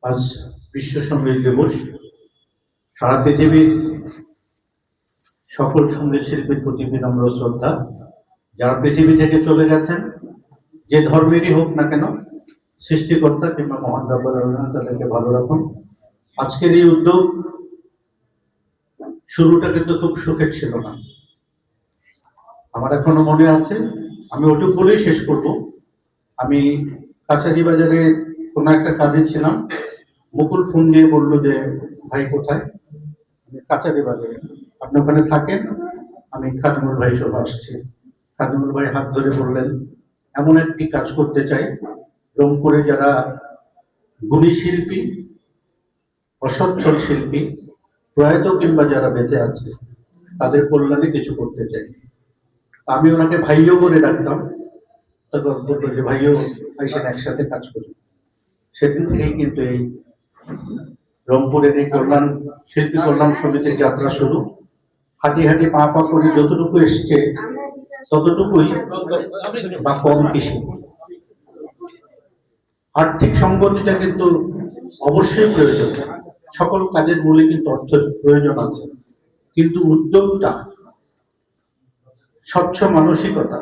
আজ বিশ্ব সঙ্গীত দিবস। সারা পৃথিবীর সকল সঙ্গীত শিল্পীর প্রতি বিনম্র শ্রদ্ধা। যারা পৃথিবী থেকে চলে গেছেন, যে ধর্মেরই হোক না কেন, সৃষ্টিকর্তা কিংবা মহান রব্বুল আলামিন তাদেরকে ভালো রাখুন। আজকের এই উদ্যোগ শুরুটা কিন্তু খুব সুখের ছিল না। আমার এখনো মনে আছে, আমি ওটুক বলেই শেষ করব। আমি কাছারি বাজারে কোনো একটা কাজে ছিলাম। মুকুল ফোন দিয়ে বললো যে, ভাই কোথায়? কাছারি বাজারে। আপনি ওখানে থাকেন, আমি খাদিমুল ভাই সব আসছি। খাদিমুল ভাই হাত ধরে বললেন, এমন একটি কাজ করতে চাই, রংপুরে যারা গুণী শিল্পী, অসচ্ছল শিল্পী, প্রয়াত কিংবা যারা বেঁচে আছে, তাদের কল্যাণে কিছু করতে চাই। আমি ওনাকে ভাইও করে ডাকতাম। তারপর বললো যে, ভাইও আইসেন, একসাথে কাজ করি। সেদিন থেকেই কিন্তু এই রংপুরের এই কল্যাণ শিল্পী কল্যাণ সমিতির যাত্রা শুরু। হাঁটি হাঁটি পা পা করে যতটুকু এসছে ততটুকুই বা কম বেশি। আর্থিক সংগতিটা কিন্তু অবশ্যই প্রয়োজন। সকল কাজের মূলে কিন্তু অর্থের প্রয়োজন আছে, কিন্তু উদ্যোগটা, স্বচ্ছ মানসিকতা,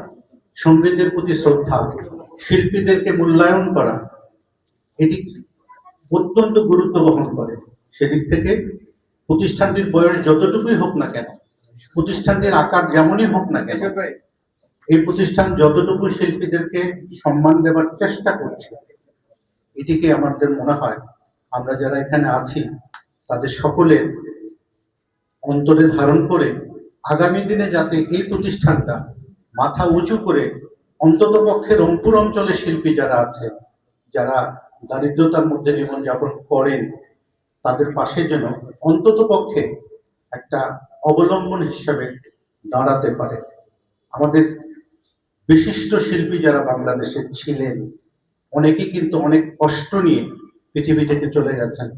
সঙ্গীতের প্রতি শ্রদ্ধা, শিল্পীদেরকে মূল্যায়ন করা, এটি অত্যন্ত গুরুত্ব বহন করে। সেদিক থেকে প্রতিষ্ঠানটির বয়স যতটুকুই হোক না কেন, প্রতিষ্ঠানটির আকার যেমনই হোক না কেন, এই প্রতিষ্ঠান যতটুকু শিল্পীদেরকে সম্মান দেওয়ার চেষ্টা করছে, এটিকে আমাদের মনে হয় আমরা যারা এখানে আছি তাদের সকলের অন্তরে ধারণ করে আগামী দিনে যাতে এই প্রতিষ্ঠানটা মাথা উঁচু করে অন্তত পক্ষে রংপুর অঞ্চলের শিল্পী যারা আছে, যারা দারিদ্রতার মধ্যে জীবনযাপন করেন, তাদের পাশে যেন অন্তত পক্ষে একটা অবলম্বন হিসাবে দাঁড়াতে পারে। আমাদের বিশিষ্ট শিল্পী যারা বাংলাদেশে ছিলেন, অনেকেই কিন্তু অনেক কষ্ট নিয়ে পৃথিবী থেকে চলে গেছেন।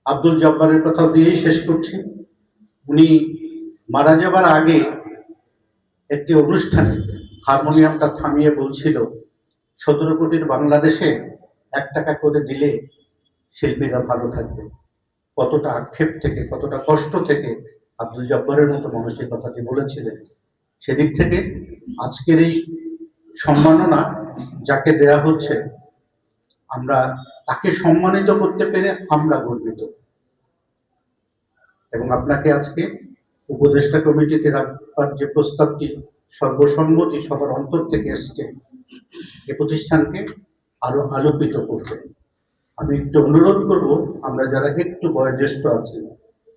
আব্দুল জব্বারের কথা দিয়েই শেষ করছি। উনি মারা যাবার আগে একটি অনুষ্ঠানে হারমোনিয়ামটা থামিয়ে বলছিল, 17 কোটির বাংলাদেশে 1 টাকা করে দিলে শিল্পীরা ভালো থাকবে। কতটা আক্ষেপ থেকে, কতটা কষ্ট থেকে আব্দুল জব্বারের মতো মানুষ এই কথাটি বলেছিলেন। সেদিক থেকে আজকের এই সম্মাননা যাকে দেয়া হচ্ছে, আমরা তাকে সম্মানিত করতে পেরে আমরা গর্বিত। এবং আপনাকে আজকে উপদেষ্টা কমিটিতে রাখবার যে প্রস্তাবটি সর্বসম্মতি সবার অন্তর থেকে এসছে, এ প্রতিষ্ঠানকে আরো আলোকিত করবে। আমি একটু অনুরোধ করব, আমরা যারা একটু বয়োজ্যেষ্ঠ আছি,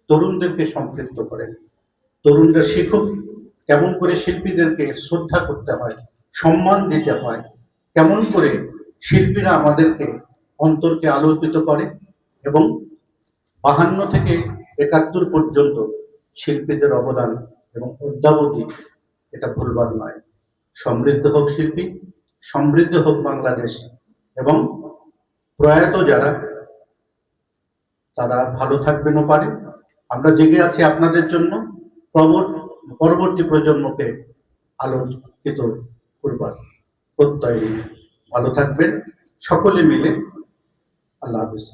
তরুণদেরকে সম্পৃক্ত করেন। তরুণরা শিখুক কেমন করে শিল্পীদেরকে শ্রদ্ধা করতে হয়, সম্মান দিতে হয়, কেমন করে শিল্পীরা আমাদেরকে অন্তরকে আলোকিত করে। এবং 52 থেকে 71 পর্যন্ত শিল্পীদের অবদান এবং অদ্যাবধি এটা ভুলবার নয়। সমৃদ্ধ হোক শিল্পী, সমৃদ্ধ হোক বাংলাদেশ, এবং প্রয়াত যারা, তারা ভালো থাকবেন ও পারে। আমরা জেগে আছি আপনাদের জন্য, পরবর্তী প্রজন্মকে আলোকিত করবার প্রত্যয়। ভালো থাকবেন সকলে মিলে। আল্লাহ হাফেজ।